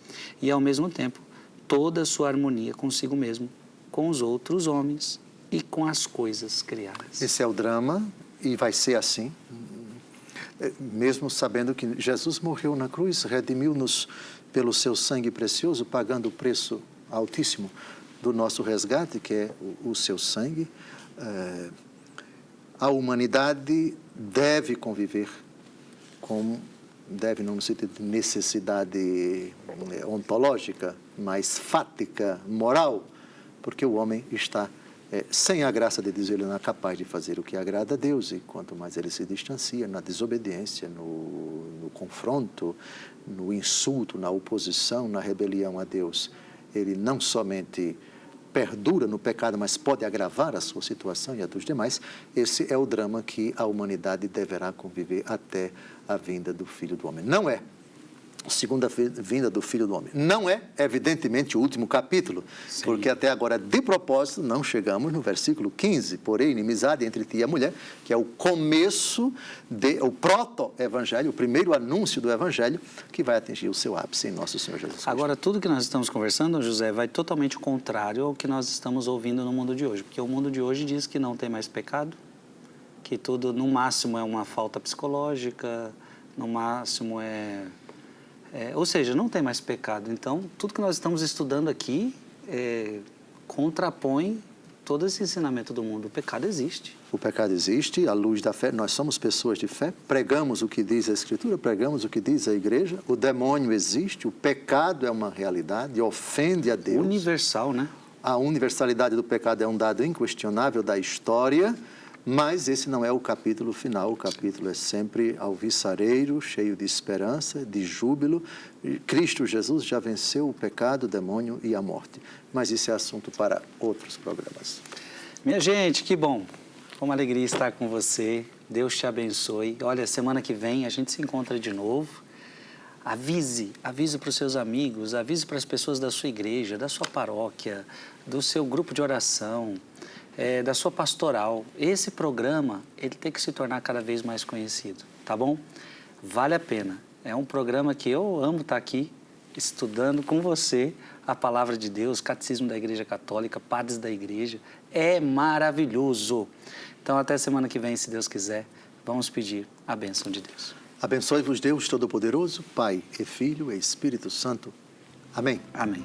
e, ao mesmo tempo, toda a sua harmonia consigo mesmo, com os outros homens e com as coisas criadas. Esse é o drama e vai ser assim, mesmo sabendo que Jesus morreu na cruz, redimiu-nos pelo seu sangue precioso, pagando o preço altíssimo do nosso resgate, que é o seu sangue. A humanidade deve conviver deve não no sentido de necessidade ontológica, mas fática, moral, porque o homem está sem a graça de Deus, ele não é capaz de fazer o que agrada a Deus, e quanto mais ele se distancia na desobediência, no confronto, no insulto, na oposição, na rebelião a Deus, ele não somente perdura no pecado, mas pode agravar a sua situação e a dos demais. Esse é o drama que a humanidade deverá conviver até a vinda do Filho do Homem. Não é a segunda vinda do Filho do Homem. Não é, evidentemente, o último capítulo, sim, porque até agora, de propósito, não chegamos no versículo 15, porém, inimizade entre ti e a mulher, que é o começo, o proto-evangelho, o primeiro anúncio do evangelho, que vai atingir o seu ápice em nosso Senhor Jesus Cristo. Agora, tudo que nós estamos conversando, José, vai totalmente contrário ao que nós estamos ouvindo no mundo de hoje, porque o mundo de hoje diz que não tem mais pecado, que tudo, no máximo, é uma falta psicológica, no máximo ou seja, não tem mais pecado. Então, tudo que nós estamos estudando aqui contrapõe todo esse ensinamento do mundo. O pecado existe. O pecado existe, à luz da fé. Nós somos pessoas de fé, pregamos o que diz a Escritura, pregamos o que diz a Igreja. O demônio existe, o pecado é uma realidade, ofende a Deus. Universal, né? A universalidade do pecado é um dado inquestionável da história, mas esse não é o capítulo final. O capítulo é sempre alvissareiro, cheio de esperança, de júbilo. Cristo Jesus já venceu o pecado, o demônio e a morte. Mas isso é assunto para outros programas. Minha gente, que bom. Foi uma alegria estar com você. Deus te abençoe. Olha, semana que vem a gente se encontra de novo. Avise para os seus amigos, avise para as pessoas da sua igreja, da sua paróquia, do seu grupo de oração, da sua pastoral. Esse programa, ele tem que se tornar cada vez mais conhecido, tá bom? Vale a pena. É um programa que eu amo estar aqui, estudando com você a Palavra de Deus, Catecismo da Igreja Católica, Padres da Igreja. É maravilhoso. Então, até semana que vem, se Deus quiser, vamos pedir a bênção de Deus. Abençoe-vos Deus Todo-Poderoso, Pai e Filho e Espírito Santo. Amém. Amém.